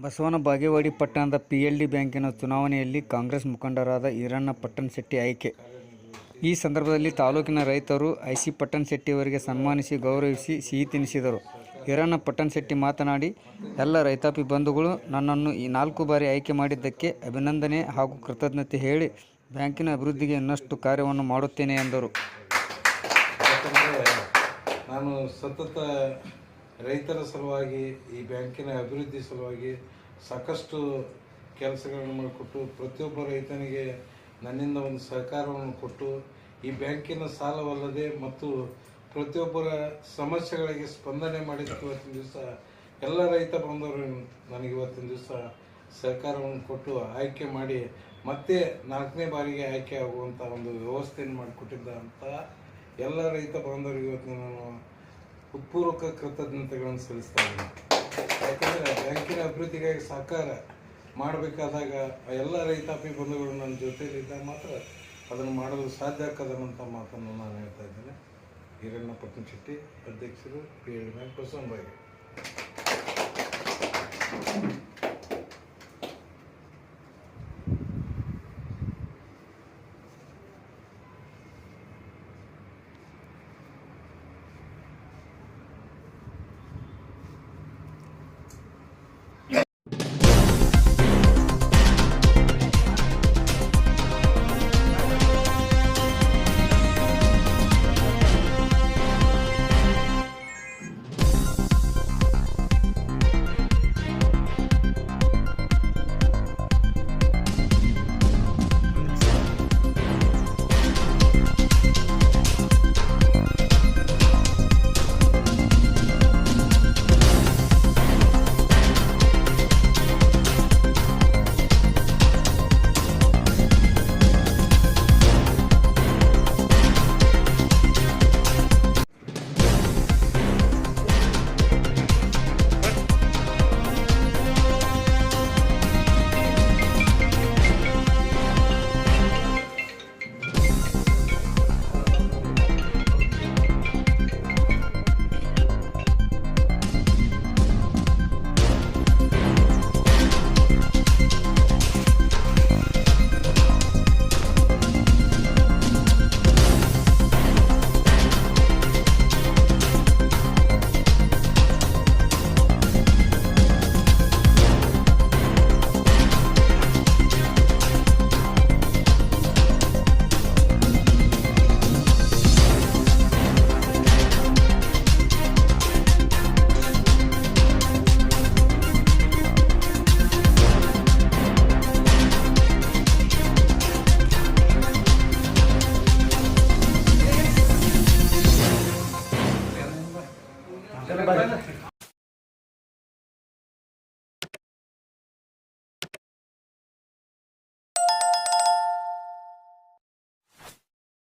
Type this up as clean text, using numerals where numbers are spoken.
ಬಸವನ ಬಾಗೇವಾಡಿ ಪಟ್ಟಣದ PLD ಬ್ಯಾಂಕಿನ ಚುನಾವಣೆಯಲ್ಲಿ ಕಾಂಗ್ರೆಸ್ ಮುಖಂಡರಾದ ಈರಣ್ಣ ಪಟ್ಟಣಶೆಟ್ಟಿ ಆಯ್ಕೆ. ಈ ಸಂದರ್ಭದಲ್ಲಿ ತಾಲೂಕಿನ ರೈತರು IC ಪಟ್ಟಣಶೆಟ್ಟಿಯವರಿಗೆ ಸನ್ಮಾನಿಸಿ ಗೌರವಿಸಿ ಸಿಹಿ ತಿನ್ನಿಸಿದರು. ಈರಣ್ಣ ಪಟ್ಟಣಶೆಟ್ಟಿ ಮಾತನಾಡಿ, ಎಲ್ಲ ರೈತಾಪಿ ಬಂಧುಗಳು ನನ್ನನ್ನು ಈ 4 ಬಾರಿ ಆಯ್ಕೆ ಮಾಡಿದ್ದಕ್ಕೆ ಅಭಿನಂದನೆ ಹಾಗೂ ಕೃತಜ್ಞತೆ ಹೇಳಿ ಬ್ಯಾಂಕಿನ ಅಭಿವೃದ್ಧಿಗೆ ಇನ್ನಷ್ಟು ಕಾರ್ಯವನ್ನು ಮಾಡುತ್ತೇನೆ ಎಂದರು. ನಾನು ಸತತ ರೈತರ ಸಲುವಾಗಿ ಈ ಬ್ಯಾಂಕಿನ ಅಭಿವೃದ್ಧಿ ಸಲುವಾಗಿ ಸಾಕಷ್ಟು ಕೆಲಸಗಳನ್ನು ಮಾಡಿಕೊಟ್ಟು ಪ್ರತಿಯೊಬ್ಬ ರೈತನಿಗೆ ನನ್ನಿಂದ ಒಂದು ಸಹಕಾರವನ್ನು ಕೊಟ್ಟು ಈ ಬ್ಯಾಂಕಿನ ಸಾಲವಲ್ಲದೆ ಮತ್ತು ಪ್ರತಿಯೊಬ್ಬರ ಸಮಸ್ಯೆಗಳಿಗೆ ಸ್ಪಂದನೆ ಮಾಡಿದ್ದಕ್ಕೆ ಇವತ್ತಿನ ದಿವಸ ಎಲ್ಲ ರೈತ ಬಂದವರು ನನಗೆ ಇವತ್ತಿನ ದಿವಸ ಸಹಕಾರವನ್ನು ಕೊಟ್ಟು ಆಯ್ಕೆ ಮಾಡಿ ಮತ್ತೆ 4ನೇ ಬಾರಿಗೆ ಆಯ್ಕೆ ಆಗುವಂಥ ಒಂದು ವ್ಯವಸ್ಥೆಯನ್ನು ಮಾಡಿಕೊಟ್ಟಿದ್ದಂಥ ಎಲ್ಲ ರೈತ ಬಾಂಧವರಿಗೆ ಇವತ್ತು ನಾನು ಹೃತ್ಪೂರ್ವಕ ಕೃತಜ್ಞತೆಗಳನ್ನು ಸಲ್ಲಿಸ್ತಾ ಇದ್ದೀನಿ. ಯಾಕಂದರೆ ಬ್ಯಾಂಕಿನ ಅಭಿವೃದ್ಧಿಗಾಗಿ ಸಹಕಾರ ಮಾಡಬೇಕಾದಾಗ ಎಲ್ಲ ರೈತಾಪಿ ಬಂಧುಗಳು ನನ್ನ ಜೊತೆಯಲ್ಲಿದ್ದಾಗ ಮಾತ್ರ ಅದನ್ನು ಮಾಡಲು ಸಾಧ್ಯ ಆಗ್ತದಂಥ ಮಾತನ್ನು ನಾನು ಹೇಳ್ತಾ ಇದ್ದೇನೆ. ಈರಣ್ಣ ಪಟ್ಟಣಶೆಟ್ಟಿ, ಅಧ್ಯಕ್ಷರು, PLD ಬ್ಯಾಂಕ್, ಬಸವನ ಬಾಗೇವಾಡಿ.